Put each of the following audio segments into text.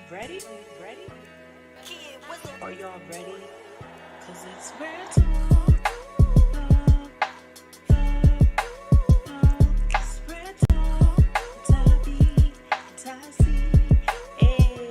Ready? Ready? Are y'all ready? Cause it's real talk. It's real talk. Tabby, Tassie. Hey,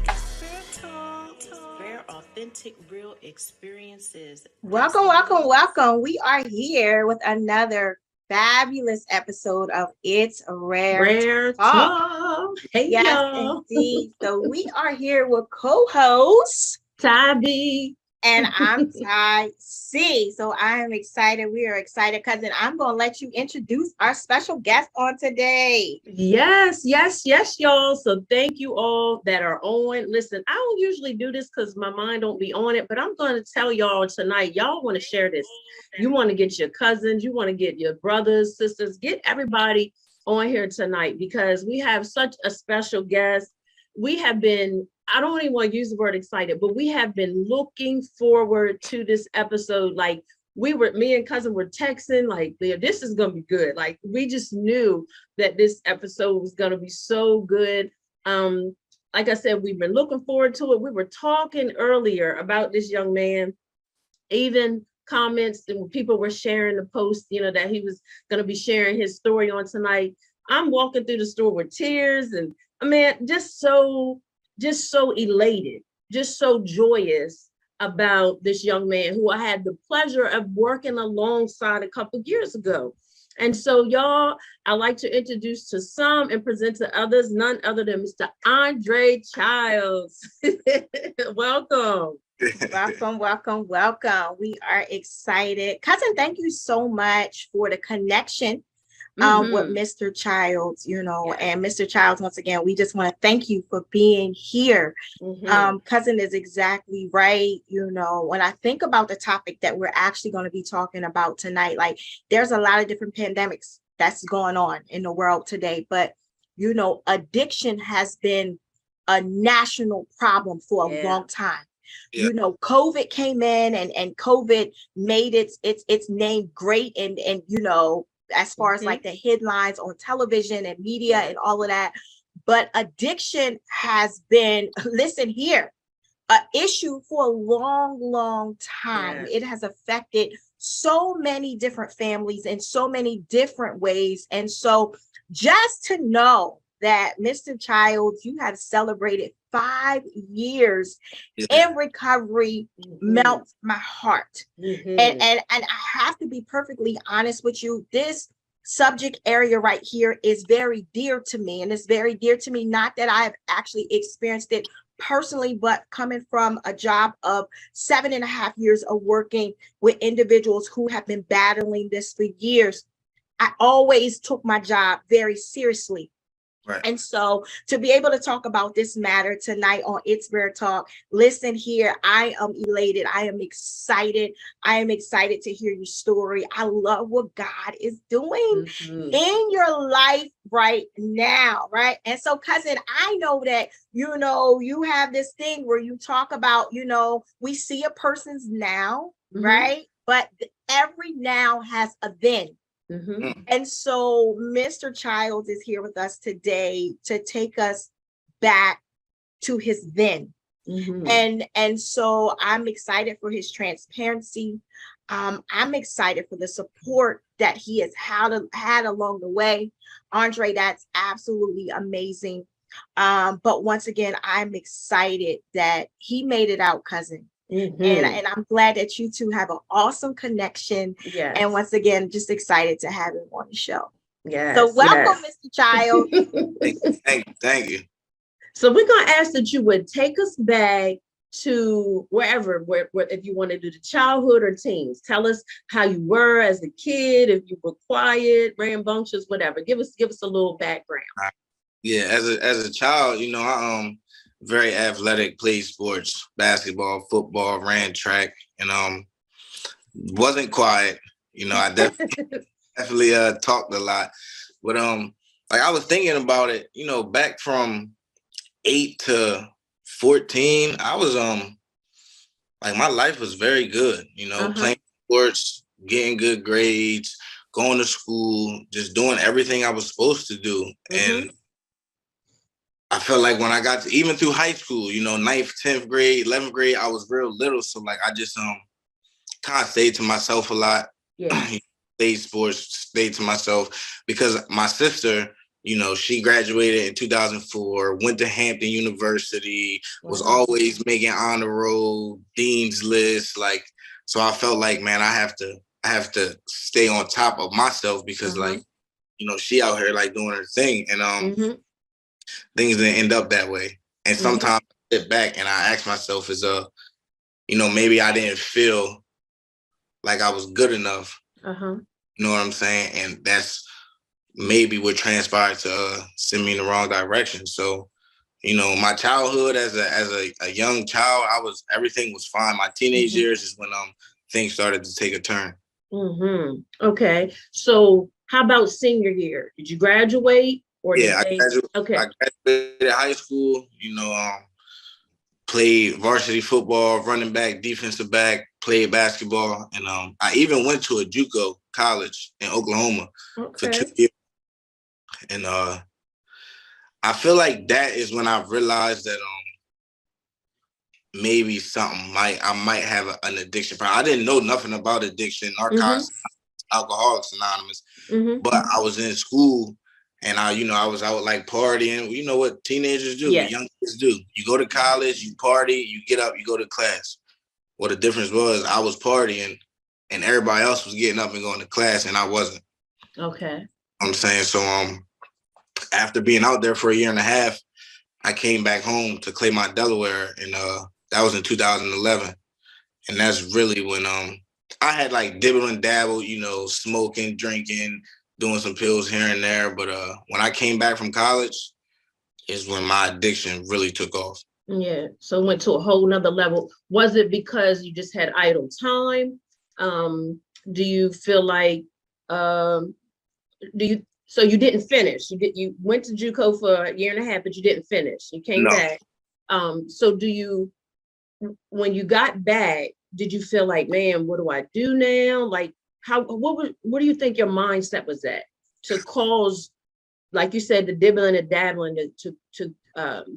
it's real talk. Rare, authentic, real experiences. Welcome, welcome, welcome. We are here with another fabulous episode of It's Rare Rare Talk. talk. Hey Yes, y'all. indeed. So we are here with co-host, Tabby. and I'm Ty C. So I am excited. We are excited, cousin. I'm going to let you introduce our special guest on today. Yes, y'all. So thank you all that are on. Listen, I don't usually do this because my mind don't be on it, but I'm going to tell y'all tonight. Y'all want to share this. You want to get your cousins, you want to get your brothers, sisters, get everybody on here tonight because we have such a special guest. We have been, I don't even want to use the word excited, but we have been looking forward to this episode. Like me and cousin were texting, like, this is going to be good. Like, we just knew that this episode was going to be so good. Like I said, we've been looking forward to it. We were talking earlier about this young man, even comments and people were sharing the post, that he was going to be sharing his story on tonight. I'm walking through the store with tears and I mean, just so elated, just so joyous about this young man who I had the pleasure of working alongside a couple of years ago. And so, y'all, I like to introduce to some and present to others, none other than Mr. Andre Childs. Welcome. Welcome, welcome, welcome. We are excited. Cousin, thank you so much for the connection with Mr. Childs, and Mr. Childs, once again, we just want to thank you for being here. Cousin is exactly right. When I think about the topic that we're actually going to be talking about tonight, like there's a lot of different pandemics that's going on in the world today, but addiction has been a national problem for a long time. Yeah. COVID came in and COVID made its name great and as far as like the headlines on television and media and all of that. But addiction has been, listen here, an issue for a long, long time. It has affected so many different families in so many different ways. And so just to know that Mr. Childs, you have celebrated 5 years in recovery melts my heart. And I have to be perfectly honest with you. This subject area right here is very dear to me. And it's very dear to me, not that I have actually experienced it personally, but coming from a job of 7.5 years of working with individuals who have been battling this for years. I always took my job very seriously. Right. And so to be able to talk about this matter tonight on It's Rare Talk, listen here, I am elated. I am excited. I am excited to hear your story. I love what God is doing in your life right now, right? And so, cousin, I know that, you have this thing where you talk about, we see a person's now, right? But every now has a then. And so Mr. Childs is here with us today to take us back to his then. And so I'm excited for his transparency. I'm excited for the support that he has had along the way. Andre, that's absolutely amazing. But once again, I'm excited that he made it out, cousin. And I'm glad that you two have an awesome connection. Yes. And once again, just excited to have him on the show. Yes. So welcome, Mr. Childs. Thank you. So we're going to ask that you would take us back to wherever, if you want to do the childhood or teens. Tell us how you were as a kid, if you were quiet, rambunctious, whatever. Give us a little background. Yeah, as a child, I very athletic, played sports, basketball, football, ran track, and wasn't quiet. I definitely talked a lot. But like I was thinking about it, back from 8 to 14, I was like my life was very good, playing sports, getting good grades, going to school, just doing everything I was supposed to do. And I felt like when I got to, even through high school, you know, 9th, 10th grade, 11th grade, I was real little. So like I just kind of stayed to myself a lot. Yeah. Played sports, stayed to myself because my sister, you know, she graduated in 2004, went to Hampton University, was always making honor roll, dean's list. Like, so I felt like, man, I have to stay on top of myself because like, you know, she out here like doing her thing, and things didn't end up that way. And sometimes I sit back and I ask myself, you know, maybe I didn't feel like I was good enough. You know what I'm saying? And that's maybe what transpired to send me in the wrong direction. So, you know, my childhood as a young child, everything was fine. My teenage years is when things started to take a turn. Okay. So how about senior year? Did you graduate or I graduated high school, you know, played varsity football, running back, defensive back, played basketball, and I even went to a JUCO college in Oklahoma for 2 years. And I feel like that is when I realized that maybe I might have an addiction problem. I didn't know nothing about addiction, narcotics, Alcoholics Anonymous, but I was in school and I was out like partying. You know what teenagers do, young kids do. You go to college, you party, you get up, you go to class. Well, the difference was I was partying and everybody else was getting up and going to class and I wasn't. Okay. I'm saying, so after being out there for a year and a half, I came back home to Claymont, Delaware, and that was in 2011. And that's really when I had like dibble and dabble, you know, smoking, drinking, doing some pills here and there. But when I came back from college is when my addiction really took off. Yeah. So it went to a whole nother level. Was it because you just had idle time? Do you feel like, so you didn't finish? You went to JUCO for a year and a half, but you didn't finish. You came back. So when you got back, did you feel like, man, what do I do now? Like, what do you think your mindset was at to cause, like you said, the dibbling and dabbling to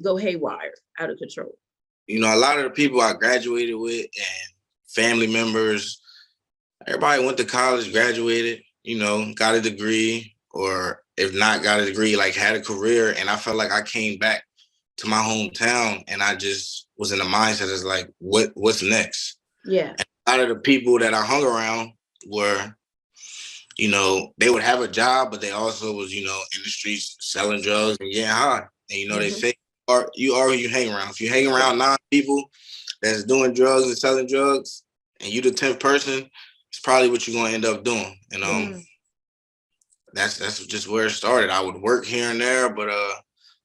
go haywire, out of control? You know, a lot of the people I graduated with and family members, everybody went to college, graduated, you know, got a degree, or if not got a degree, like had a career. And I felt like I came back to my hometown and I just was in the mindset as like, what's next? Yeah. And a lot of the people that I hung around were, you know, they would have a job, but they also was, you know, in the streets selling drugs and getting high. And, you know, they say, you are who you hang around. If you hang around 9 people that's doing drugs and selling drugs, and you the 10th person, it's probably what you're going to end up doing. And that's just where it started. I would work here and there, but a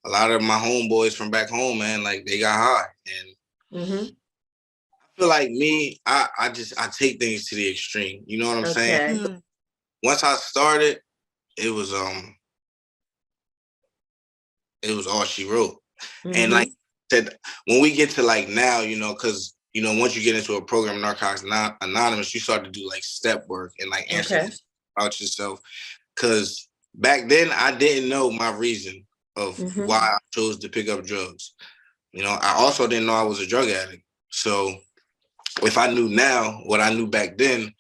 lot of my homeboys from back home, man, like they got high. And I feel like me, I take things to the extreme. You know what I'm saying? Once I started, it was all she wrote. And like I said, when we get to like now, you know, because you know, once you get into a program, Narcotics Anonymous, you start to do like step work and like answer about yourself. Because back then I didn't know my reason of why I chose to pick up drugs. You know, I also didn't know I was a drug addict. So if I knew now what I knew back then,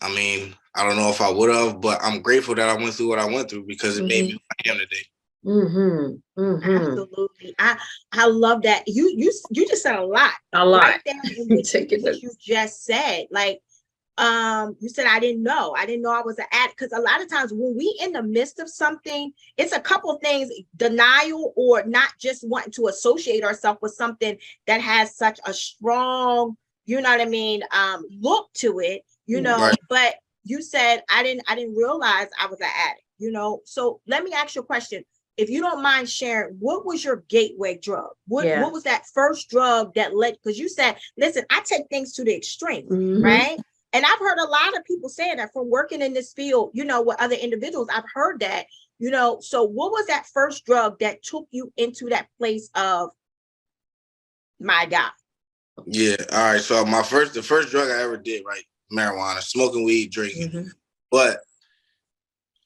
I mean, I don't know if I would have, but I'm grateful that I went through what I went through because it made me who I am today. Absolutely. I love that. You just said a lot. Right there in what you just said. Like, you said, I didn't know I was an addict. Because a lot of times when we in the midst of something, it's a couple of things: denial, or not just wanting to associate ourselves with something that has such a strong, you know what I mean, look to it, you know. But you said, I didn't realize I was an addict, you know. So let me ask you a question. If you don't mind sharing, what was your gateway drug? What was that first drug that led? Because you said, listen, I take things to the extreme, right? And I've heard a lot of people saying that from working in this field, you know, with other individuals. I've heard that, you know. So what was that first drug that took you into that place of, my God? Yeah. All right. So the first drug I ever did, right? Marijuana, smoking weed, drinking. But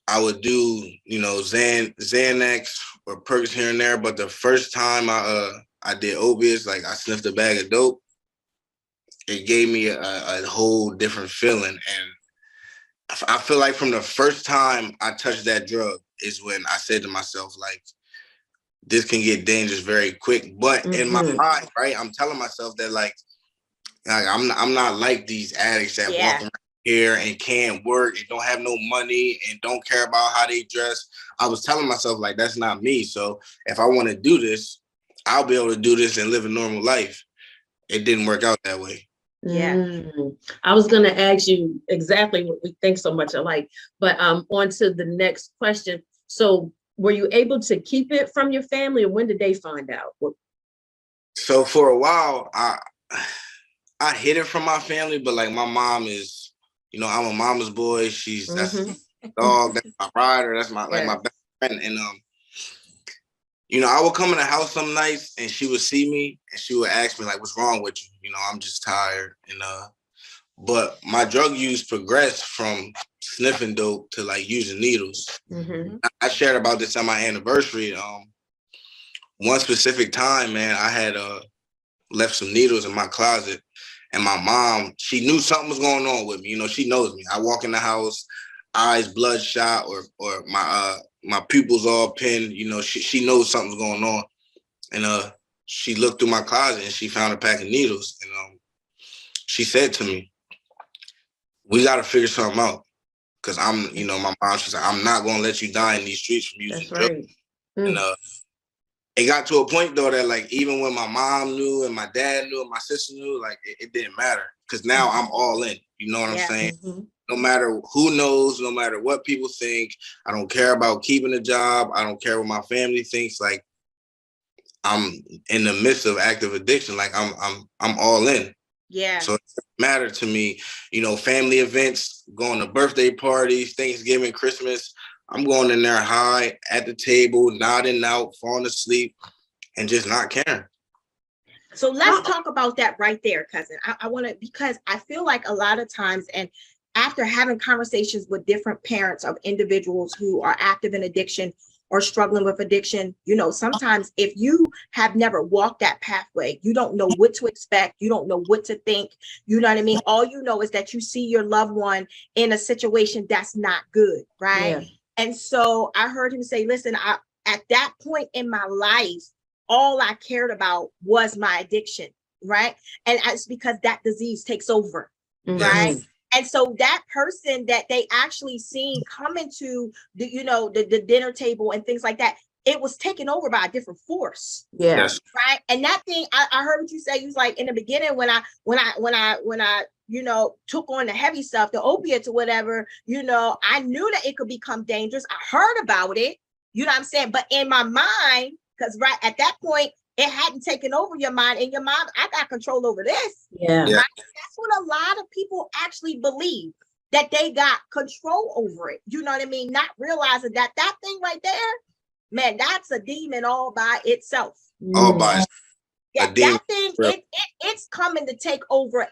I would do, Xanax or perks here and there. But the first time I did opiates, like I sniffed a bag of dope, it gave me a whole different feeling. And I feel like from the first time I touched that drug is when I said to myself, like, this can get dangerous very quick. But in my mind, right, I'm telling myself that like I'm not like these addicts that walk around here and can't work and don't have no money and don't care about how they dress. I was telling myself like that's not me. So if I want to do this, I'll be able to do this and live a normal life. It didn't work out that way. Yeah. I was going to ask you exactly what we think so much alike, but on to the next question. So were you able to keep it from your family, or when did they find out? So for a while, I hid it from my family, but like my mom is, I'm a mama's boy. That's my dog, that's my rider, that's my my best friend. And I would come in the house some nights and she would see me and she would ask me like, what's wrong with you? I'm just tired. And but my drug use progressed from sniffing dope to like using needles. I shared about this on my anniversary. One specific time, man, I had left some needles in my closet. And my mom, she knew something was going on with me. She knows me. I walk in the house, eyes bloodshot, or my pupils all pinned. She knows something's going on. And she looked through my closet and she found a pack of needles. And she said to me, "We got to figure something out." Because my mom, she's like, "I'm not going to let you die in these streets from using drugs." And it got to a point though that like even when my mom knew and my dad knew and my sister knew, like it didn't matter because now I'm all in. You know what I'm saying? No matter who knows, no matter what people think, I don't care about keeping a job. I don't care what my family thinks. Like I'm in the midst of active addiction. Like I'm all in. Yeah. So it doesn't matter to me. Family events, going to birthday parties, Thanksgiving, Christmas. I'm going in there high at the table, nodding out, falling asleep, and just not caring. So let's talk about that right there, cousin. I want to, because I feel like a lot of times, and after having conversations with different parents of individuals who are active in addiction or struggling with addiction, sometimes if you have never walked that pathway, you don't know what to expect. You don't know what to think. You know what I mean? All you know is that you see your loved one in a situation that's not good, right? Yeah. And so I heard him say, listen, at that point in my life, all I cared about was my addiction, right? And it's because that disease takes over, right? And so that person that they actually seen come into the dinner table and things like that, it was taken over by a different force. Yeah. Yes. Right. And that thing, I heard what you say. You was like, in the beginning, when I took on the heavy stuff, the opiates or whatever, I knew that it could become dangerous. I heard about it, you know what I'm saying? But in my mind, because right at that point, it hadn't taken over your mind. In your mind, I got control over this. Yeah. Right? That's what a lot of people actually believe, that they got control over it. You know what I mean? Not realizing that thing right there, man, that's a demon all by itself. All by itself. Yeah, that thing, it's coming to take over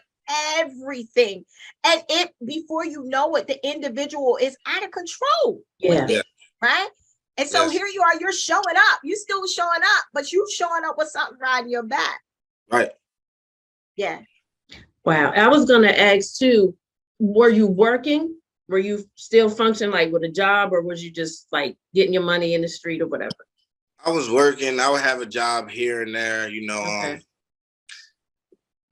everything. And before you know it, the individual is out of control with it, right? And so here you are, you're showing up. You still showing up, but you showing up with something riding your back. Right. Yeah. Wow. I was going to ask too, were you working? Were you still functioning like with a job, or was you just like getting your money in the street or whatever? I was working. I would have a job here and there, Okay.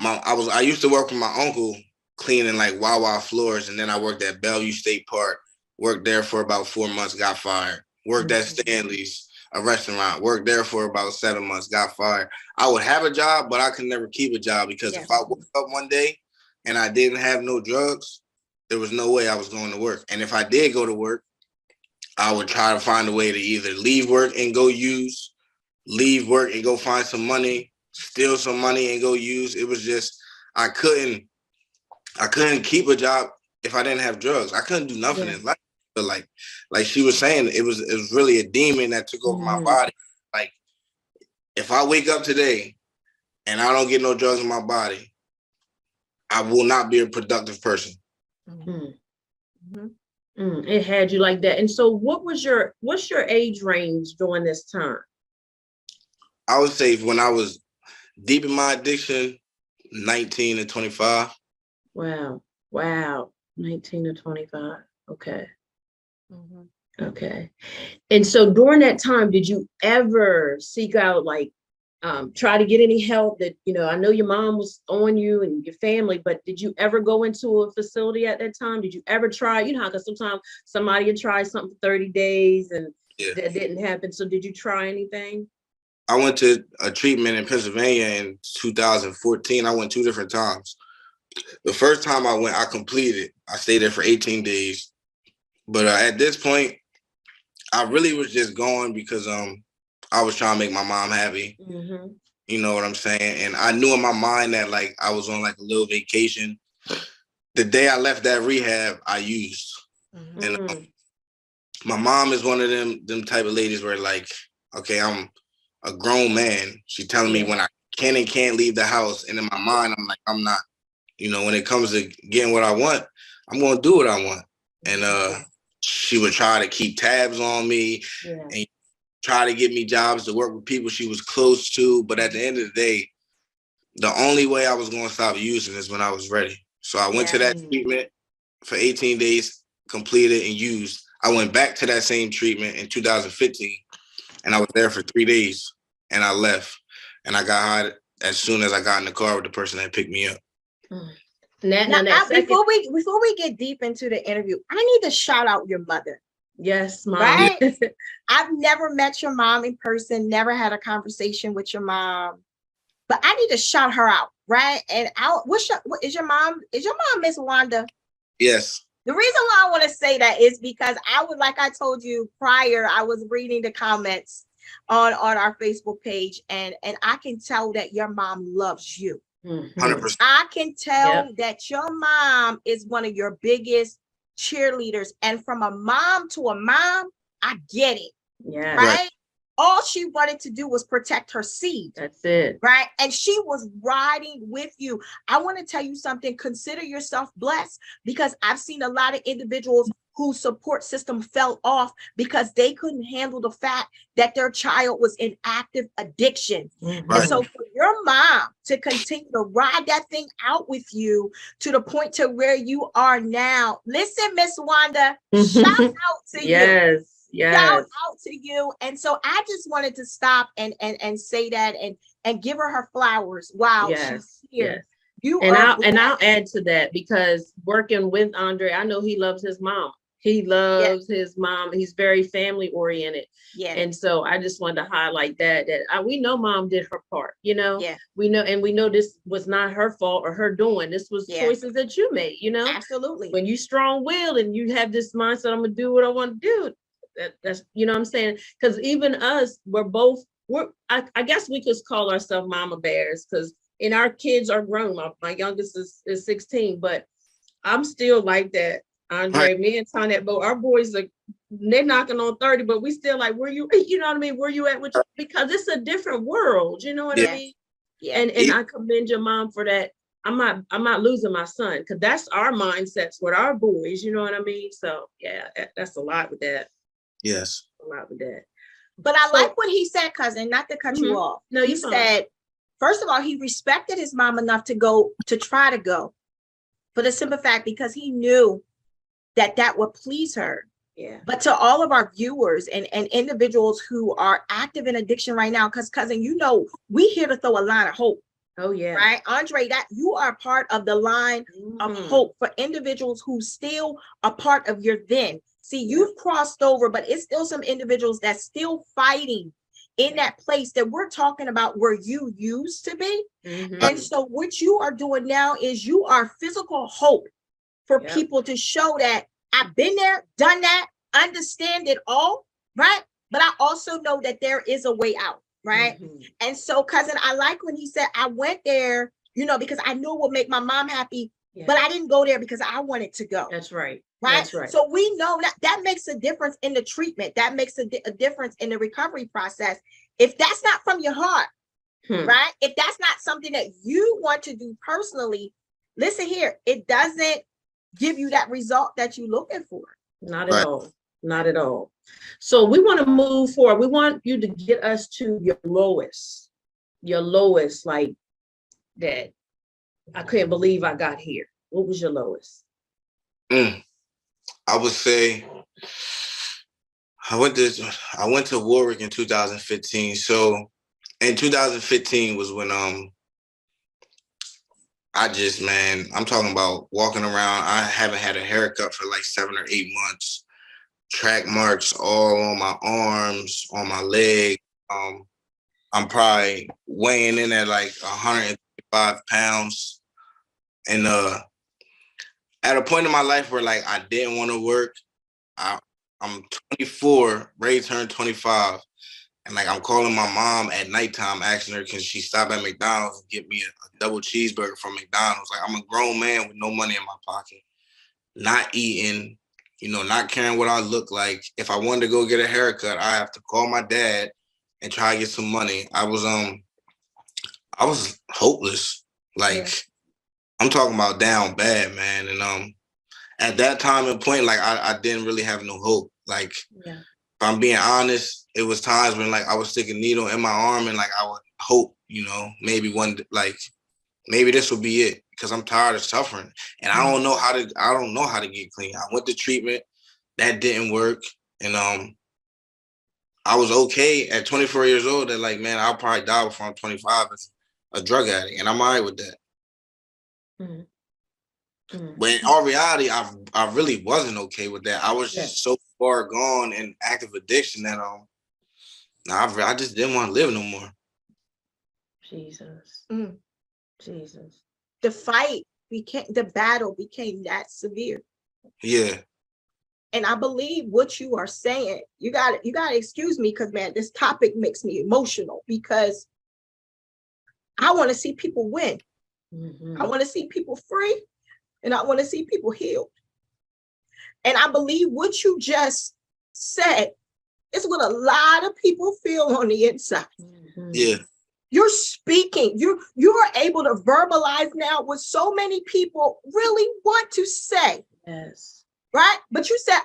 I used to work with my uncle cleaning like Wawa floors, and then I worked at Bellevue State Park. Worked there for about 4 months, got fired. Worked at Stanley's, a restaurant. Worked there for about 7 months, got fired. I would have a job, but I could never keep a job because if I woke up one day and I didn't have no drugs, there was no way I was going to work. And if I did go to work, I would try to find a way to either leave work and go use, leave work and go find some money, steal some money and go use. It was just, I couldn't keep a job if I didn't have drugs. I couldn't do nothing in life. But like she was saying, it was really a demon that took over my body. Like if I wake up today and I don't get no drugs in my body, I will not be a productive person. It had you like that. And so what's your age range during this time? I would say when I was deep in my addiction, 19 to 25. Wow. Wow. 19 to 25. Okay. Mhm. Okay. And so during that time, did you ever seek out like try to get any help that, I know your mom was on you and your family, but did you ever go into a facility at that time? Did you ever try, how, because sometimes somebody would try something for 30 days and that didn't happen. So did you try anything? I went to a treatment in Pennsylvania in 2014. I went 2 different times. The first time I went, I completed. I stayed there for 18 days. But at this point, I really was just going because I was trying to make my mom happy. Mm-hmm. You know what I'm saying? And I knew in my mind that like I was on like a little vacation. The day I left that rehab, I used. Mhm. And my mom is one of them type of ladies where like, okay, I'm a grown man. She telling me when I can and can't leave the house. And in my mind, I'm like, I'm not. When it comes to getting what I want, I'm going to do what I want. And she would try to keep tabs on me and try to get me jobs to work with people she was close to. But at the end of the day, the only way I was going to stop using is when I was ready. So I went to that treatment for 18 days, completed and used. I went back to that same treatment in 2015, and I was there for 3 days, and I left. And I got high as soon as I got in the car with the person that picked me up. Before we get deep into the interview, I need to shout out your mother. Yes, Mom. Right? I've never met your mom in person, never had a conversation with your mom, but I need to shout her out, right? And is your mom Miss Wanda? Yes. The reason why I want to say that is because like I told you prior, I was reading the comments on our Facebook page, and I can tell that your mom loves you. 100%. I can tell that your mom is one of your biggest cheerleaders. And from a mom to a mom, I get it. Yeah. Right? All she wanted to do was protect her seed. That's it. Right? And she was riding with you. I want to tell you something. Consider yourself blessed, because I've seen a lot of individuals whose support system fell off because they couldn't handle the fact that their child was in active addiction. Mm-hmm. And so for your mom to continue to ride that thing out with you to the point to where you are now, listen, Miss Wanda, shout out to you. Shout out to you. And so I just wanted to stop and say that and give her flowers. Wow. She's here. I'll add to that, because working with Andre, I know he loves his mom. He loves his mom. He's very family oriented. Yeah. And so I just wanted to highlight that we know mom did her part, we know this was not her fault or her doing. This was choices that you made, Absolutely. When you strong-willed and you have this mindset, I'm going to do what I want to do. That's, what I'm saying? Because even us, I guess we could call ourselves mama bears, because our kids are grown. My youngest is 16, but I'm still like that. Andre, me and Tonette, our boys they're knocking on 30, but we still like, where you, you know what I mean? Where you at? Because it's a different world, you know what I mean? Yeah. And I commend your mom for that. I'm not losing my son, because that's our mindsets with our boys, you know what I mean? So yeah, that's a lot with that. Yes. A lot with that. But I like what he said, cousin, not to cut you off. No, he said, first of all, he respected his mom enough to try to go, for the simple fact because he knew that would please her. Yeah. But to all of our viewers and individuals who are active in addiction right now, because cousin, we here to throw a line of hope. Oh yeah. Right, Andre, that you are part of the line of hope for individuals who still are part of your then. See, you've crossed over, but it's still some individuals that's still fighting in that place that we're talking about where you used to be. And so what you are doing now is you are physical hope for people to show that I've been there, done that, understand it all, right? But I also know that there is a way out, right? And so, cousin, I like when he said, I went there, because I knew it would make my mom happy, but I didn't go there because I wanted to go. That's right. Right. That's right. So we know that makes a difference in the treatment. That makes a difference in the recovery process. If that's not from your heart, right? If that's not something that you want to do personally, listen here, it doesn't give you that result that you're looking for. Not at all. Not at all. So we want to move forward. We want you to get us to your lowest, like that. I couldn't believe I got here. What was your lowest? I would say I went to Warwick in 2015. So in 2015 was when I'm talking about walking around. I haven't had a haircut for like 7 or 8 months. Track marks all on my arms, on my leg. I'm probably weighing in at like 105 pounds. And at a point in my life where like I didn't want to work, I'm 24, ready to turn 25. And like I'm calling my mom at nighttime, asking her, can she stop at McDonald's and get me a double cheeseburger from McDonald's? Like I'm a grown man with no money in my pocket, not eating, not caring what I look like. If I wanted to go get a haircut, I have to call my dad and try to get some money. I was hopeless. Like I'm talking about down bad, man. And at that time and point, like I didn't really have no hope. Like if I'm being honest, it was times when like I would stick a needle in my arm and like I would hope, maybe maybe this will be it, because I'm tired of suffering and I don't know how to get clean. I went to treatment, that didn't work, and I was okay at 24 years old. That like, man, I'll probably die before I'm 25 as a drug addict, and I'm all right with that. But in all reality, I really wasn't okay with that. I was just so far gone in active addiction that I just didn't want to live no more. Jesus. Jesus. The battle became that severe. Yeah. And I believe what you are saying, you gotta excuse me, because man, this topic makes me emotional, because I want to see people win. I want to see people free, and I want to see people healed. And I believe what you just said is what a lot of people feel on the inside. Yeah. You're speaking, you are able to verbalize now what so many people really want to say. Yes. Right? But you said,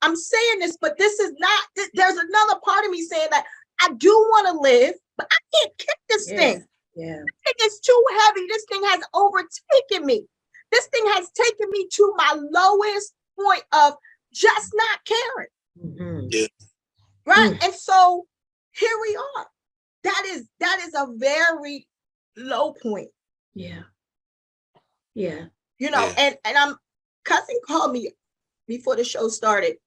I'm saying this, but this is not, there's another part of me saying that I do want to live, but I can't kick this thing. Yeah. This thing is too heavy. This thing has overtaken me. This thing has taken me to my lowest point of just not caring. Yeah. Right? And so here we are. That is a very low point. Yeah. Yeah. And cousin called me before the show started.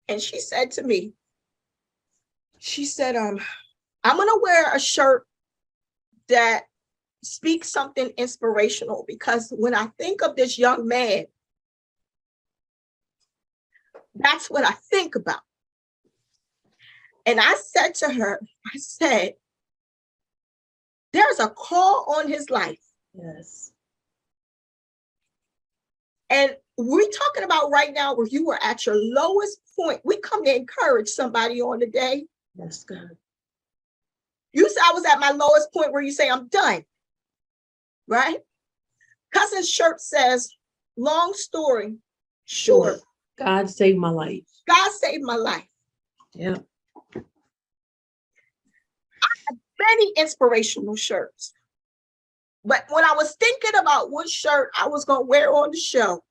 And she said to me, I'm going to wear a shirt that speaks something inspirational, because when I think of this young man, that's what I think about. And I said to her, there's a call on his life. Yes. And we're talking about right now where you were at your lowest point. We come to encourage somebody on the day. That's good. You said I was at my lowest point where you say I'm done. Right? Cousin's shirt says, long story short. God saved my life. God saved my life. Yeah. I have many inspirational shirts. But when I was thinking about what shirt I was going to wear on the show,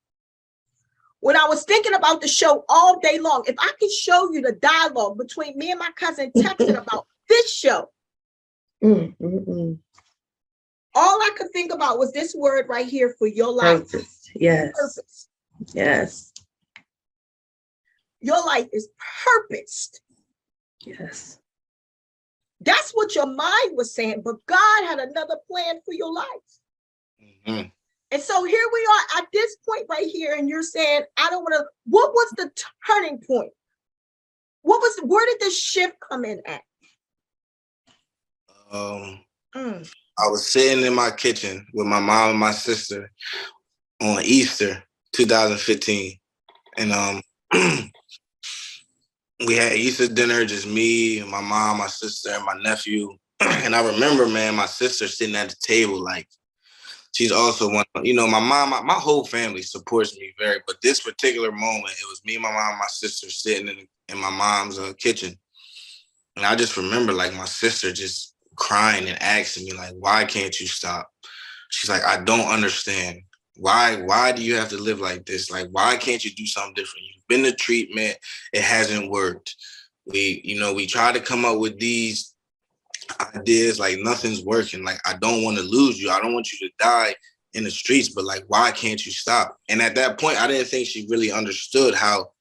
when I was thinking about the show all day long, if I could show you the dialogue between me and my cousin texting about this show, all I could think about was this word right here for your life. Purpose. Yes. Purpose. Yes. Your life is purposed. Yes. That's what your mind was saying, but God had another plan for your life. And so here we are at this point right here, and you're saying, I don't want to. What was the turning point? Where did this shift come in at? I was sitting in my kitchen with my mom and my sister on Easter 2015. And we had Easter dinner, just me, my mom, my sister, and my nephew. And I remember, man, my sister sitting at the table, like she's also one. You know, my mom, my whole family supports me very. But this particular moment, it was me, my mom, and my sister sitting in my mom's kitchen, and I just remember like my sister just crying and asking me like, "Why can't you stop?" She's like, "I don't understand. Why do you have to live like this? Like, why can't you do something different? You've been to treatment, it hasn't worked. We try to come up with these ideas, like nothing's working. Like, I don't want to lose you. I don't want you to die in the streets, but like, why can't you stop?" And at that point, I didn't think she really understood how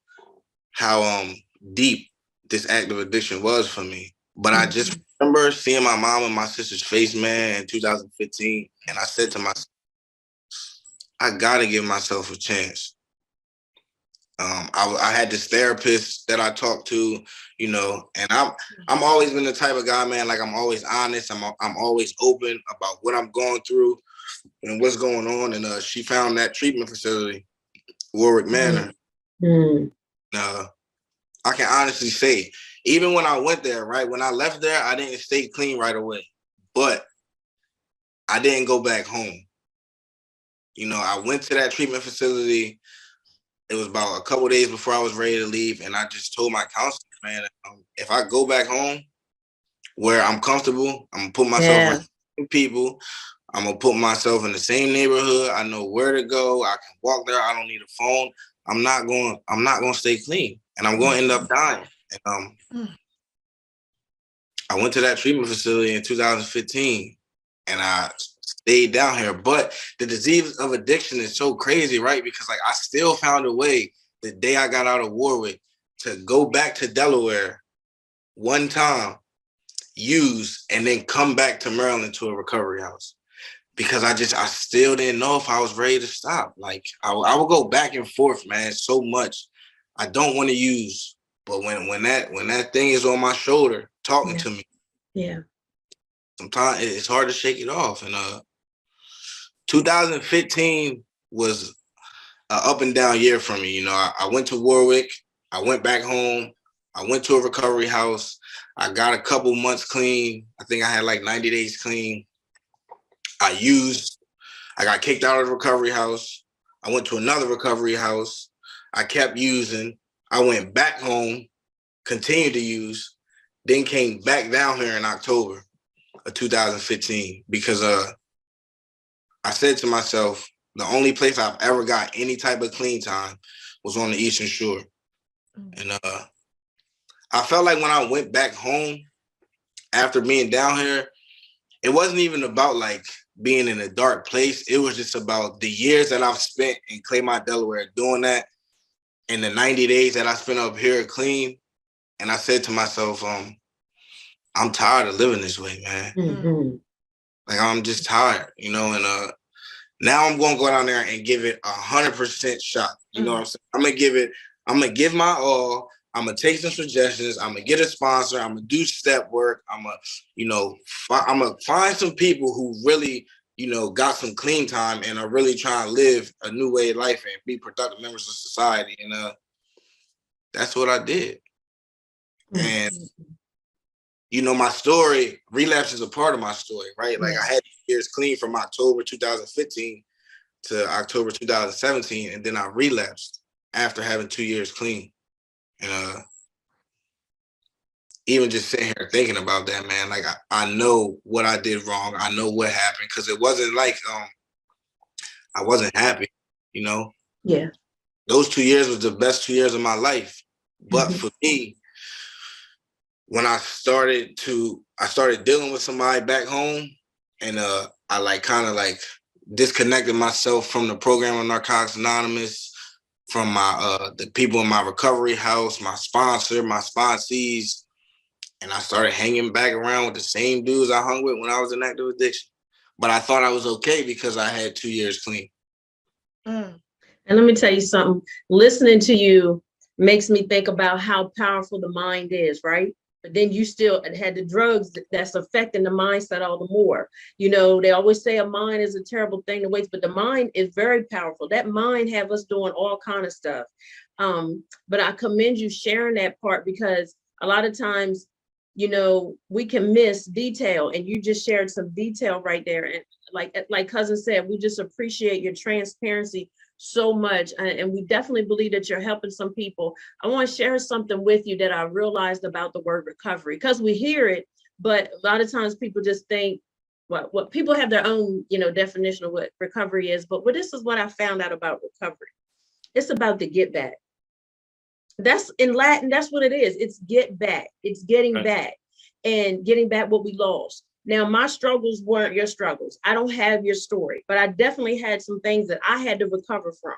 deep this active addiction was for me. But I just remember seeing my mom and my sister's face, man, in 2015, and I said to myself, I gotta give myself a chance. I had this therapist that I talked to, you know, and I'm always been the type of guy, man. Like, I'm always honest. I'm always open about what I'm going through and what's going on. And she found that treatment facility, Warwick Manor. I can honestly say, even when I went there, right, when I left there, I didn't stay clean right away, but I didn't go back home. You know, I went to that treatment facility. It was about a couple of days before I was ready to leave. And I just told my counselor, man, if I go back home where I'm comfortable, I'm going to put myself with people. I'm going to put myself in the same neighborhood. I know where to go. I can walk there. I don't need a phone. I'm not going to stay clean, and I'm going to end up dying. And I went to that treatment facility in 2015, and I stayed down here. But the disease of addiction is so crazy, right? Because like I still found a way the day I got out of Warwick to go back to Delaware one time, use, and then come back to Maryland to a recovery house. Because I still didn't know if I was ready to stop. Like I would go back and forth, man, so much. I don't want to use, but when that thing is on my shoulder talking to me, sometimes it's hard to shake it off. And 2015 was an up and down year for me. You know, I went to Warwick, I went back home, I went to a recovery house, I got a couple months clean. I think I had like 90 days clean. I got kicked out of the recovery house. I went to another recovery house. I kept using. I went back home, continued to use, then came back down here in October of 2015 because I said to myself, the only place I've ever got any type of clean time was on the Eastern Shore. And I felt like when I went back home after being down here, it wasn't even about like being in a dark place. It was just about the years that I've spent in Claymont, Delaware doing that, and the 90 days that I spent up here clean. And I said to myself, I'm tired of living this way, man. Like, I'm just tired, you know, and now I'm going to go down there and give it 100% shot. You know what I'm saying? I'm going to give my all. I'm going to take some suggestions. I'm going to get a sponsor. I'm going to do step work. I'm going to find some people who really, you know, got some clean time and are really trying to live a new way of life and be productive members of society. And that's what I did. And, you know, my story, relapse is a part of my story, right? Like I had years clean from October 2015 to October 2017, and then I relapsed after having 2 years clean. And even just sitting here thinking about that, man, like I know what I did wrong. I know what happened, because it wasn't like I wasn't happy, you know? Yeah. Those 2 years was the best 2 years of my life. But for me, when I started dealing with somebody back home, and I like kind of like disconnected myself from the program of Narcotics Anonymous, from my the people in my recovery house, my sponsor, my sponsees, and I started hanging back around with the same dudes I hung with when I was in active addiction. But I thought I was okay because I had 2 years clean. And let me tell you something. Listening to you makes me think about how powerful the mind is, right? But then you still had the drugs that's affecting the mindset all the more. You know, they always say a mind is a terrible thing to waste, but the mind is very powerful. That mind have us doing all kind of stuff. But I commend you sharing that part, because a lot of times you know, we can miss detail, and you just shared some detail right there. And like cousin said, we just appreciate your transparency so much. And we definitely believe that you're helping some people. I want to share something with you that I realized about the word recovery, because we hear it, but a lot of times people just think what people have their own, you know, definition of what recovery is. But this is what I found out about recovery. It's about the get back. That's in Latin, that's what it is. It's get back. It's getting back and getting back what we lost. Now, my struggles weren't your struggles. I don't have your story, but I definitely had some things that I had to recover from.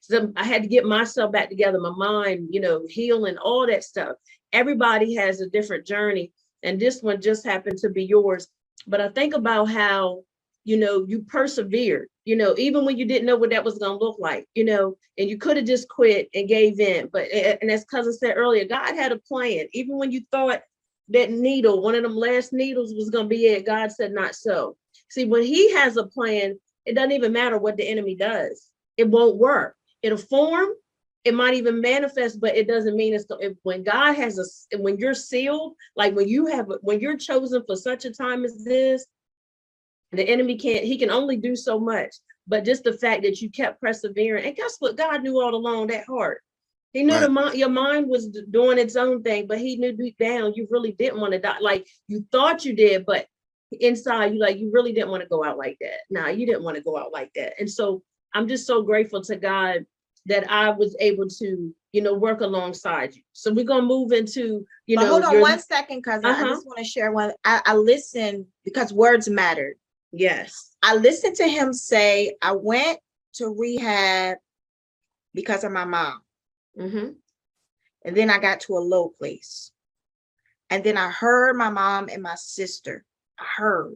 So I had to get myself back together, my mind, you know, healing, all that stuff. Everybody has a different journey, and this one just happened to be yours. But I think about how, you know, you persevered, you know, even when you didn't know what that was going to look like, you know, and you could have just quit and gave in. But, and as cousin said earlier, God had a plan. Even when you thought that needle, one of them last needles was going to be it, God said, not so. See, when he has a plan, it doesn't even matter what the enemy does. It won't work. It'll form. It might even manifest, but it doesn't mean it's when God has when you're sealed, like when you're chosen for such a time as this, the enemy he can only do so much. But just the fact that you kept persevering, and guess what? God knew all along that heart. He knew your mind was doing its own thing, but he knew deep down you really didn't want to die. Like you thought you did, but inside you really didn't want to go out like that. Nah, you didn't want to go out like that. And so I'm just so grateful to God that I was able to, you know, work alongside you. So we're gonna move into, you know. Hold on 1 second, cousin. I just want to share one. I listened because words mattered. Yes. I listened to him say, I went to rehab because of my mom. Mm-hmm. And then I got to a low place. And then I heard my mom and my sister. I heard.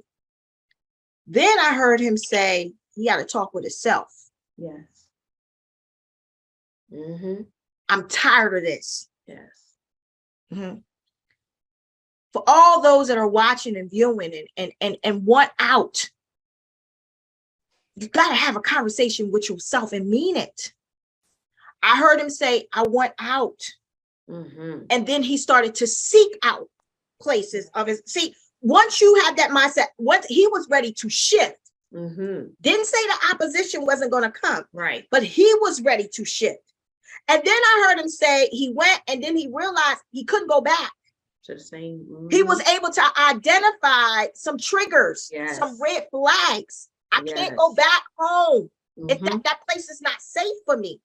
Then I heard him say he got to talk with himself. Yes. Mm-hmm. I'm tired of this. Yes. Mm-hmm. For all those that are watching and viewing and want out, you got to have a conversation with yourself and mean it. I heard him say, I want out. Mm-hmm. And then he started to seek out places of his. See, once you have that mindset, once he was ready to shift, didn't say the opposition wasn't going to come, right? But he was ready to shift. And then I heard him say he went, and then he realized he couldn't go back. To the same. He was able to identify some triggers, yes. some red flags. I can't go back home. If that place is not safe for me.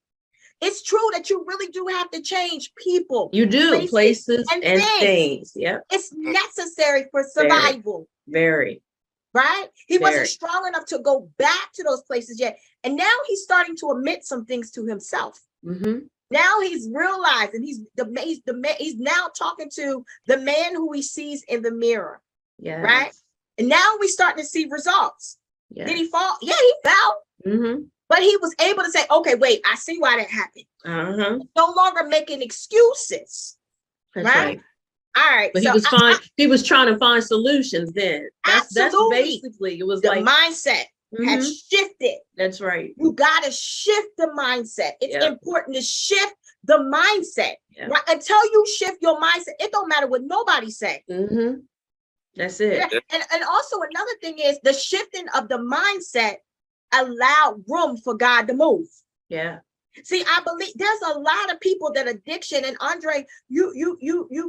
It's true that you really do have to change people. You do, places and things. Yeah. It's necessary for survival. Very. Right? He wasn't strong enough to go back to those places yet. And now he's starting to admit some things to himself. Mm-hmm. Now he's realizing he's now talking to the man who he sees in the mirror. Yeah. Right? And now we're starting to see results. Yes. Did he fall? Yeah, he fell. Mm-hmm. But he was able to say, okay, wait, I see why that happened. No longer making excuses. That's right. All right. But so he was trying to find solutions then. That's basically, it was the like mindset has shifted. That's right. You got to shift the mindset. It's important to shift the mindset. Yep. Right? Until you shift your mindset, it don't matter what nobody say. Mm-hmm. That's it. And also another thing is the shifting of the mindset allowed room for God to move. Yeah. See, I believe there's a lot of people that addiction, and Andre, you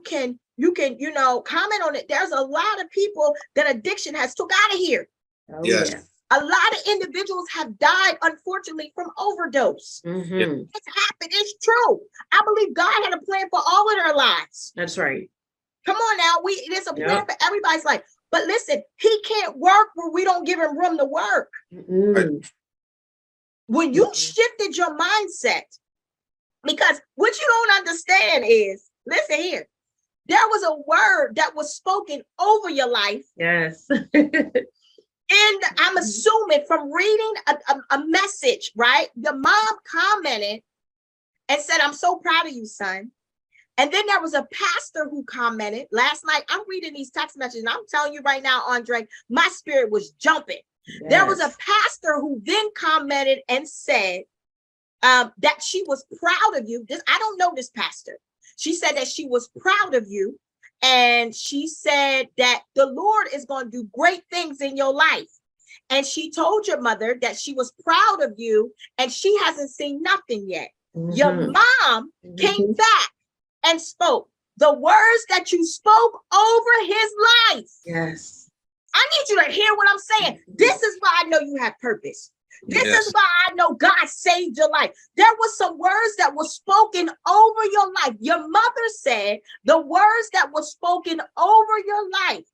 can, you know, comment on it. There's a lot of people that addiction has took out of here. Oh, yes. Yeah. A lot of individuals have died, unfortunately, from overdose. Mm-hmm. It's happened. It's true. I believe God had a plan for all of their lives. That's right. Come on now. There's a plan for everybody's life. But listen, he can't work where we don't give him room to work. Mm-hmm. When you shifted your mindset, because what you don't understand is, listen here, there was a word that was spoken over your life. Yes. And I'm assuming from reading a message, right? The mom commented and said, I'm so proud of you, son. And then there was a pastor who commented last night. I'm reading these text messages, and I'm telling you right now, Andre, my spirit was jumping. Yes. There was a pastor who then commented and said that she was proud of you. I don't know this pastor. She said that she was proud of you And she said that the Lord is going to do great things in your life. And she told your mother that she was proud of you and she hasn't seen nothing yet. Your mom came back and spoke the words that you spoke over his life. Yes. I need you to hear what I'm saying. This is why I know you have purpose. This is why I know God saved your life. There were some words that were spoken over your life. Your mother said the words that were spoken over your life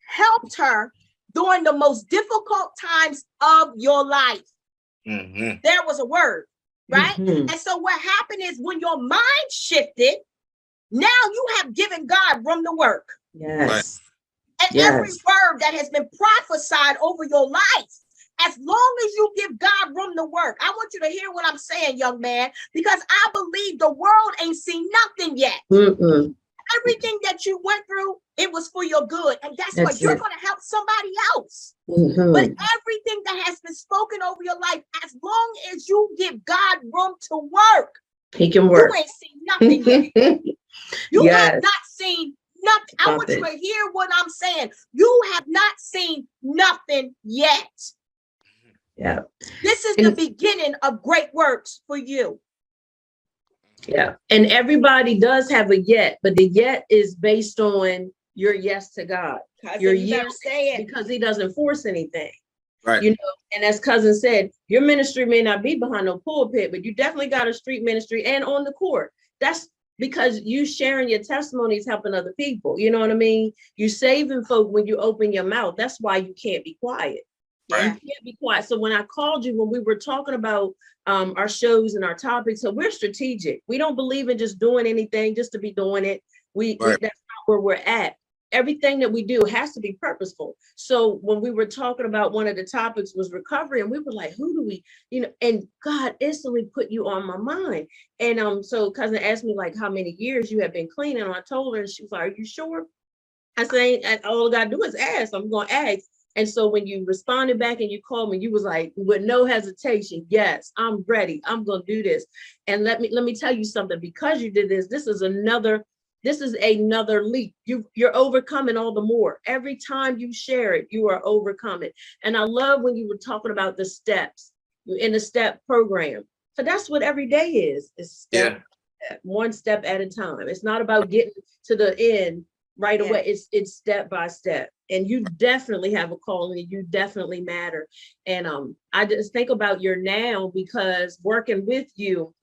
helped her during the most difficult times of your life. There was a word, right? And so what happened is when your mind shifted, now you have given God room to work. Yes. And every word that has been prophesied over your life, as long as you give God room to work, I want you to hear what I'm saying, young man, because I believe the world ain't seen nothing yet. Everything that you went through, it was for your good. And that's what you're going to help somebody else. But everything that has been spoken over your life, as long as you give God room to work, he can work. You ain't seen nothing yet. You have not seen nothing. I want you to hear what I'm saying. You have not seen nothing yet. Yeah. This is the beginning of great works for you. Yeah. And everybody does have a yet, but the yet is based on your yes to God. Your yes, because he doesn't force anything. Right. You know, and as cousin said, your ministry may not be behind no pulpit, but you definitely got a street ministry and on the court. That's because you sharing your testimonies, helping other people. You know what I mean? You saving folk when you open your mouth. That's why you can't be quiet. Right. You can't be quiet. So when I called you, when we were talking about our shows and our topics, so we're strategic. We don't believe in just doing anything just to be doing it. That's not where we're at. Everything that we do has to be purposeful. So when we were talking about one of the topics was recovery, and we were like, who do we, you know, and God instantly put you on my mind. And so cousin asked me like how many years you have been clean. And I told her, and she was like, are you sure? I said, all I gotta do is ask. I'm gonna ask. And so when you responded back and you called me, you was like, with no hesitation, yes, I'm ready. I'm gonna do this. And let me tell you something, because you did this, this is another leap. You're overcoming all the more. Every time you share it, you are overcoming. And I love when you were talking about the steps in the step program. So that's what every day is. It's one step at a time. It's not about getting to the end right away. It's step by step. And you definitely have a calling, and you definitely matter. And I just think about your now, because working with you,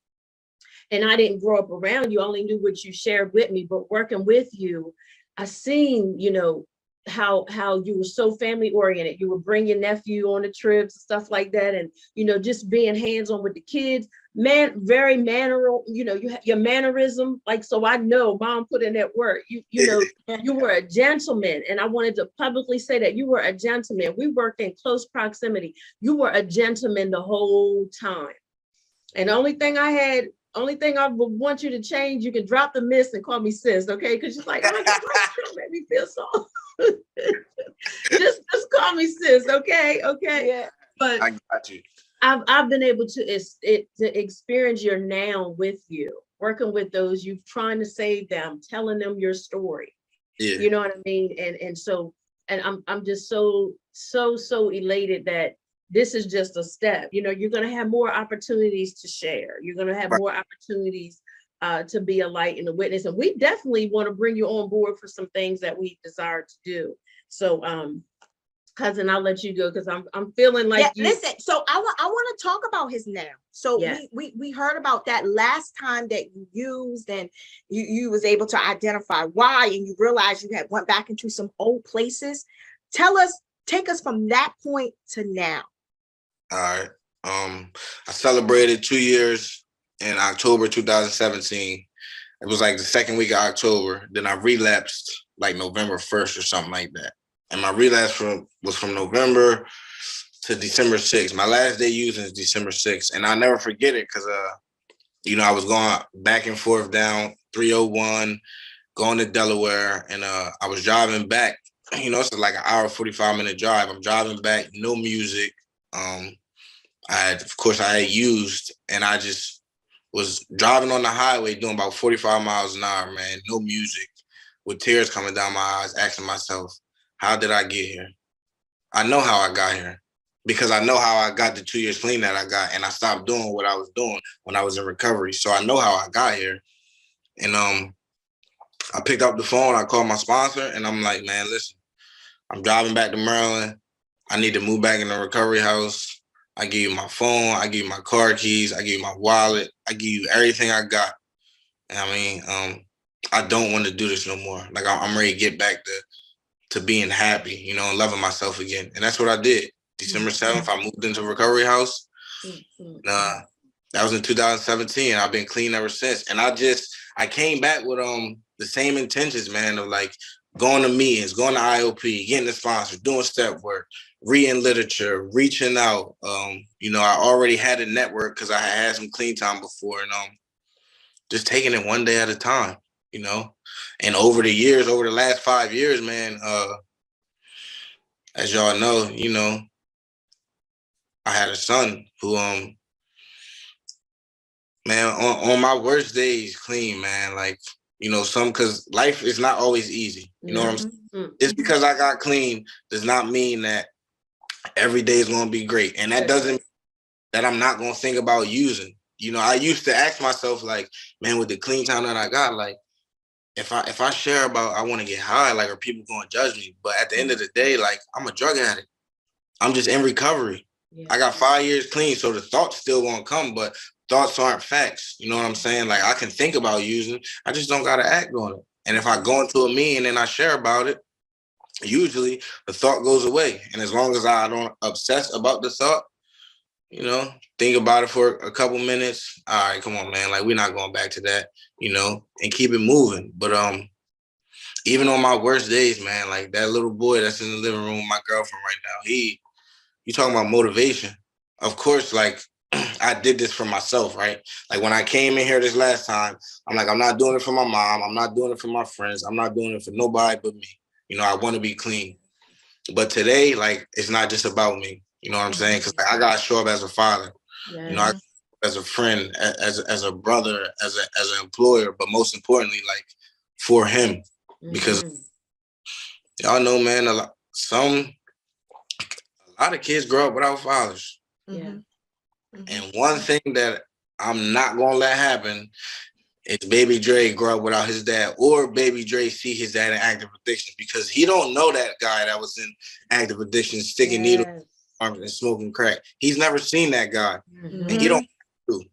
and I didn't grow up around you, only knew what you shared with me, but working with you, I seen, you know, how you were so family oriented. You would bring your nephew on the trips and stuff like that. And, you know, just being hands-on with the kids, very manneral, you know, you have your mannerism. Like, so I know mom put in that work. You know, you were a gentleman. And I wanted to publicly say that you were a gentleman. We worked in close proximity. You were a gentleman the whole time. And the only thing I would want you to change, you can drop the miss and call me sis, okay? Because she's like, oh, don't make me feel so. just call me sis, okay? Okay. Yeah. But I got you. I've been able to experience your now with you, working with those, you trying to save them, telling them your story. Yeah. You know what I mean? And so I'm just so elated that this is just a step. You know, you're going to have more opportunities to share. You're going to have more opportunities to be a light and a witness. And we definitely want to bring you on board for some things that we desire to do. So, cousin, I'll let you go, because I'm feeling like listen. So I want to talk about his now. So we heard about that last time that you used, and you was able to identify why, and you realized you had went back into some old places. Take us from that point to now. All right. I celebrated 2 years in October 2017. It was like the second week of October. Then I relapsed like November 1st or something like that. And my relapse was from November to December 6th. My last day using is December 6th. And I'll never forget it because, you know, I was going back and forth down 301, going to Delaware. And I was driving back. You know, it's like an hour, 45-minute drive. I'm driving back, no music. I had used, and I just was driving on the highway doing about 45 miles an hour, man, no music. with tears coming down my eyes, asking myself, how did I get here? I know how I got here because I know how I got the 2 years clean that I got, and I stopped doing what I was doing when I was in recovery. So I know how I got here. And I picked up the phone, I called my sponsor, and I'm like, man, listen, I'm driving back to Maryland. I need to move back in the recovery house. I give you my phone, I give you my car keys, I give you my wallet, I give you everything I got. And I mean, I don't want to do this no more. Like I'm ready to get back to being happy, you know, and loving myself again. And that's what I did. December 7th, I moved into recovery house. That was in 2017. I've been clean ever since. And I came back with the same intentions, man, of like going to meetings, going to IOP, getting a sponsor, doing step work, reading literature, reaching out. You know, I already had a network because I had some clean time before, and just taking it one day at a time, you know. And over the years, over the last 5 years, man, as y'all know, you know, I had a son who, man, on my worst days, clean, man, like, you know, because life is not always easy. You know what I'm saying? Just because I got clean does not mean that every day is going to be great. And that doesn't mean that I'm not going to think about using. You know, I used to ask myself, like, man, with the clean time that I got, like, if I share about I want to get high, like, are people going to judge me? But at the end of the day, like, I'm a drug addict. I'm just in recovery. Yeah. I got 5 years clean, so the thoughts still won't come, but thoughts aren't facts. You know what I'm saying? Like, I can think about using, I just don't got to act on it. And if I go into a meeting and I share about it, usually the thought goes away. And as long as I don't obsess about the thought, you know, think about it for a couple minutes. All right, come on, man. Like, we're not going back to that, you know, and keep it moving. But even on my worst days, man, like that little boy that's in the living room with my girlfriend right now, you talking about motivation. Of course, like, I did this for myself, right? Like, when I came in here this last time, I'm like, I'm not doing it for my mom. I'm not doing it for my friends. I'm not doing it for nobody but me. You know, I want to be clean. But today, like, it's not just about me. You know what I'm saying? Because like, I got to show up as a father, you know, as a friend, as a brother, as an employer, but most importantly, like, for him. Because y'all know, man, a lot of kids grow up without fathers. Yeah. And one thing that I'm not going to let happen is Baby Dre grow up without his dad, or Baby Dre see his dad in active addiction, because he don't know that guy that was in active addiction, sticking needles and smoking crack. He's never seen that guy. And he don't have to.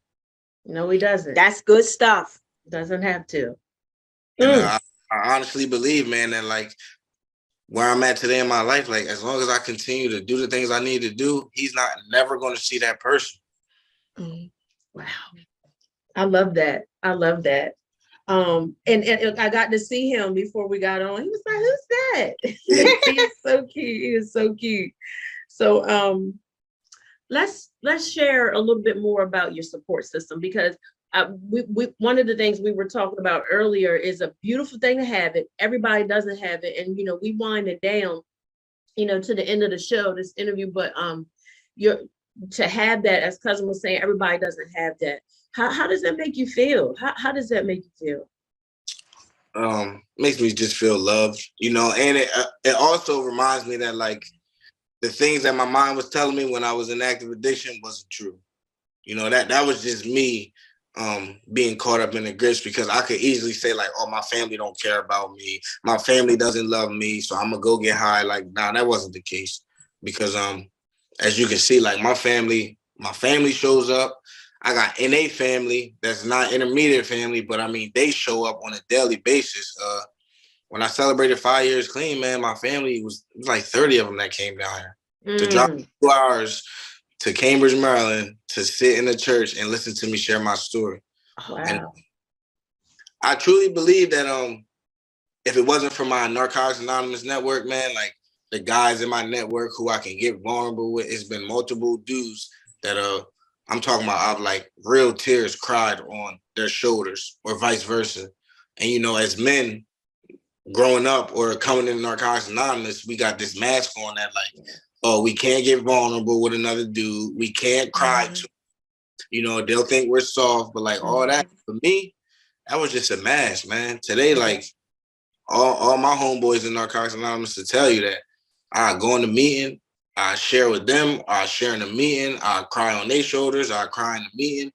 No, he doesn't. That's good stuff. Doesn't have to. And I honestly believe, man, that like where I'm at today in my life, like, as long as I continue to do the things I need to do, he's never going to see that person. Wow. I love that. I love that. And I got to see him before we got on. He was like, who's that? He's so cute. He is so cute. So let's share a little bit more about your support system, because we one of the things we were talking about earlier is a beautiful thing to have it. Everybody doesn't have it. And, you know, we wind it down, you know, to the end of the show, this interview, but to have that, as Cousin was saying, everybody doesn't have that. How does that make you feel? How does that make you feel? Makes me just feel loved, you know, and it also reminds me that, like, the things that my mind was telling me when I was in active addiction wasn't true. You know, that was just me being caught up in the grips, because I could easily say, like, oh, my family don't care about me. My family doesn't love me, so I'm gonna go get high. Like, nah, that wasn't the case, because as you can see, like, my family shows up. I got NA family that's not intermediate family, but I mean, they show up on a daily basis. When I celebrated 5 years clean, man, my family it was like 30 of them that came down here to drive 2 hours to Cambridge, Maryland, to sit in the church and listen to me share my story. Wow. And I truly believe that if it wasn't for my Narcotics Anonymous network, man, like, the guys in my network who I can get vulnerable with, it's been multiple dudes that I'm talking about, I've like real tears cried on their shoulders, or vice versa. And, you know, as men growing up or coming in Narcotics Anonymous, we got this mask on that, like, oh, we can't get vulnerable with another dude. We can't cry to, you know, they'll think we're soft, but like all that, for me, that was just a mask, man. Today, like, all my homeboys in Narcotics Anonymous to tell you that I go in the meeting, I share with them, I share in the meeting, I cry on their shoulders, I cry in the meeting,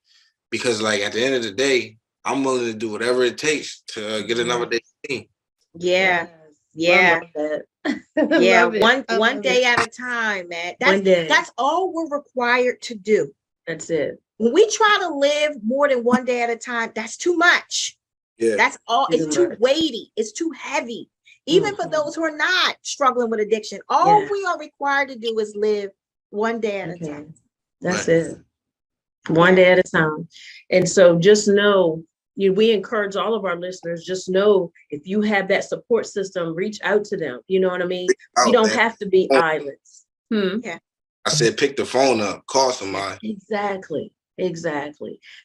because like at the end of the day, I'm willing to do whatever it takes to get another day clean. Yeah. Yeah. Yeah. One day at a time, man. That's all we're required to do. That's it. When we try to live more than one day at a time, that's too much. Yeah. That's all. It's too weighty. It's too heavy. Even for those who are not struggling with addiction, all we are required to do is live one day at a time. That's it. One day at a time. And so just know, we encourage all of our listeners, just know if you have that support system, reach out to them. You know what I mean? You don't have to be islands. Yeah. I said, pick the phone up, call somebody. Exactly.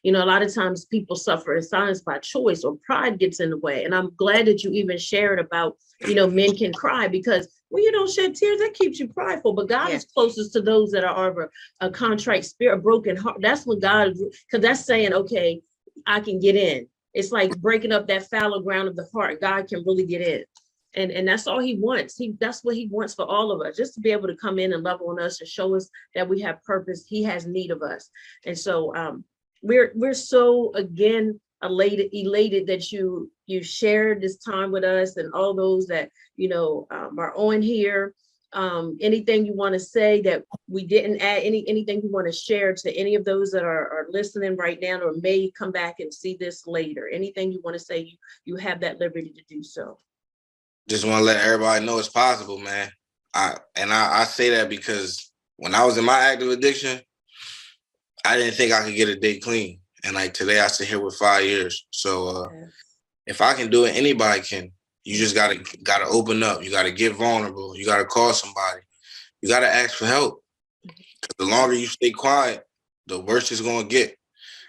You know, a lot of times people suffer in silence by choice, or pride gets in the way. And I'm glad that you even shared about, men can cry, because when you don't shed tears, that keeps you prideful. But God is closest to those that are of a contrite spirit, a broken heart. That's what God, because that's saying, okay, I can get in. It's like breaking up that fallow ground of the heart. God can really get in. And that's all he wants. That's what he wants for all of us, just to be able to come in and love on us and show us that we have purpose. He has need of us. And so we're so, again, elated that you shared this time with us, and all those that, are on here. Anything you want to say that we didn't add, anything you want to share to any of those that are listening right now, or may come back and see this later? Anything you want to say, you have that liberty to do so. Just want to let everybody know it's possible, man. I say that because when I was in my active addiction, I didn't think I could get a day clean. And like today, I sit here with 5 years. So if I can do it, anybody can. You just gotta open up. You gotta get vulnerable. You gotta call somebody. You gotta ask for help. Because the longer you stay quiet, the worse it's gonna get.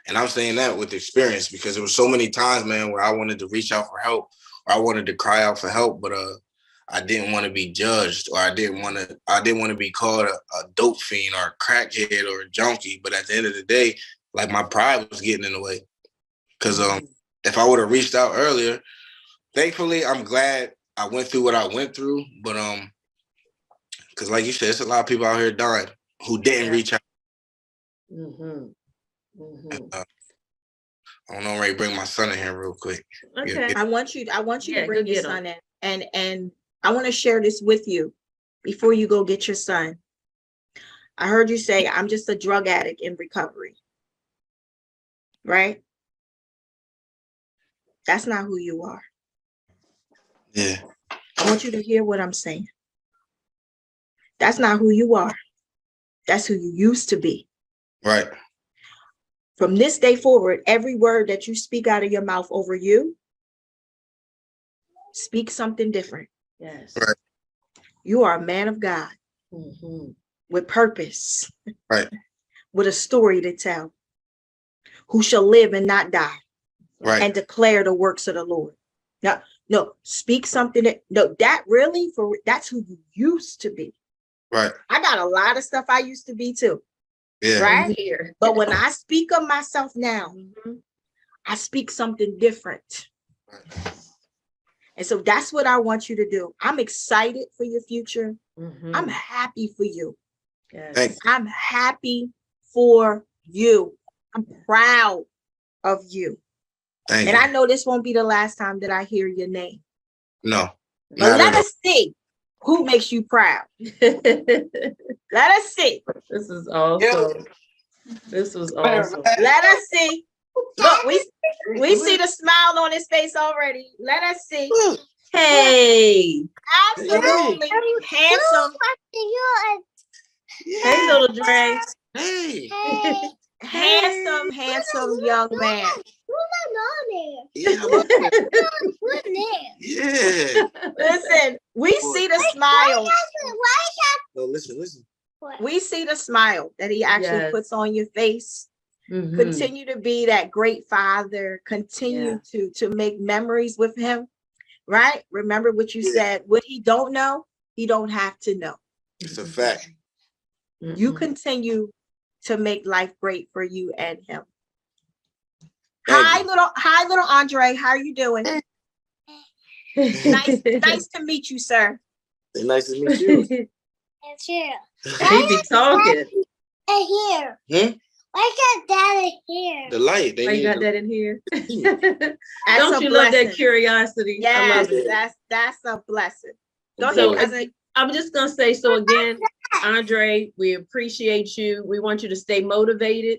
And I'm saying that with experience, because there were so many times, man, where I wanted to reach out for help, or I wanted to cry out for help, but I didn't want to be judged, or I didn't want to be called a dope fiend or a crackhead or a junkie. But at the end of the day, like, my pride was getting in the way. Because if I would have reached out earlier, thankfully, I'm glad I went through what I went through. But because like you said, there's a lot of people out here dying who didn't reach out. I don't know, I'm ready to bring my son in here real quick. Okay. I want you to bring your son in. And I want to share this with you before you go get your son. I heard you say, I'm just a drug addict in recovery. Right? That's not who you are. Yeah. I want you to hear what I'm saying. That's not who you are. That's who you used to be. Right. From this day forward, every word that you speak out of your mouth over you, speak something different. Yes. Right. You are a man of God with purpose. Right. With a story to tell, who shall live and not die. Right. And declare the works of the Lord. Now, no, speak something that's who you used to be. Right. I got a lot of stuff I used to be too. Yeah. Right. But when I speak of myself now, I speak something different. Right. And so that's what I want you to do. I'm excited for your future. I'm happy for you. Yes. I'm happy for you. I'm proud of you. Thank you. I know this won't be the last time that I hear your name. No. But let us see who makes you proud. Let us see. This is awesome. This was awesome. Let us see. Look, we see the smile on his face already. Let us see. Hey. Absolutely handsome. Hey, little Dre. Hey. Handsome young man. Yeah. Yeah. Listen, we see the smile. No, listen. We see the smile that he actually puts on your face. Continue to be that great father. Continue to make memories with him. Right? Remember what you said. What he don't know, he don't have to know. It's a fact. You continue to make life great for you and him. Hi, little Andre. How are you doing? Nice to meet you, sir. Nice to meet you. It's here. He be talking. Here. Hmm? Why got that in here? The light. They Why you need got the- that in here? That's Don't a you love that blessing. curiosity? I Yes, love it. that's a blessing. Go So, ahead, cousin. I'm just gonna say, so again, Andre, we appreciate you. We want you to stay motivated,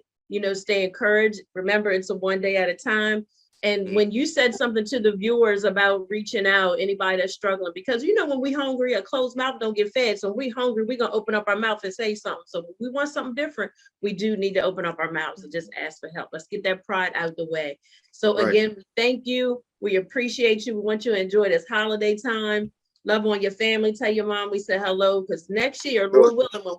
stay encouraged. Remember, it's a one day at a time. And when you said something to the viewers about reaching out, anybody that's struggling, because when we hungry, a closed mouth don't get fed. So when we hungry, we're gonna open up our mouth and say something. So if we want something different, we do need to open up our mouths and just ask for help. Let's get that pride out of the way. So Right. again, thank you. We appreciate you. We want you to enjoy this holiday time. Love on your family. Tell your mom we said hello, because next year, Lord willing, when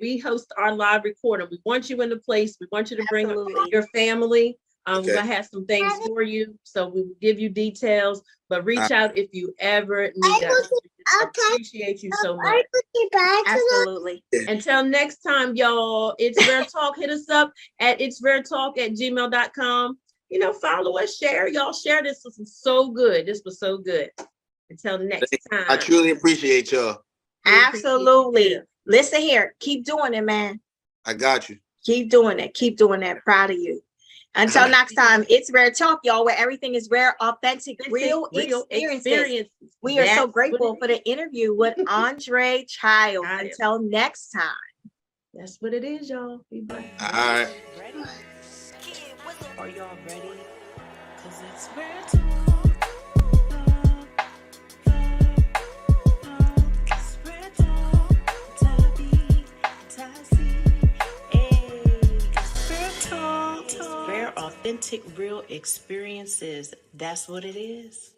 we host our live recording, we want you in the place. We want you to bring Absolutely. your family. We're Okay. gonna have some things for you, so we will give you details. But reach out if you ever need us. We appreciate you so much. Absolutely. Until next time, y'all. It's Rare Talk. Hit us up at itsraretalk@gmail.com. Follow us, share. Y'all share this. This was so good. This was so good. Until next time. I truly appreciate y'all. Absolutely. Listen here. Keep doing it, man. I got you. Keep doing it. Keep doing that. Proud of you. Until next time, it's Rare Talk, y'all, where everything is rare, authentic, real experiences. We are so grateful for the interview with Andre Childs. Until next time. That's what it is, y'all. Be blessed. All right. Ready? Are y'all ready? Cause it's Rare Talk. It's Rare Talk. Tabby, Tassie. Hey, it's Rare Talk. Rare, authentic, real experiences. That's what it is.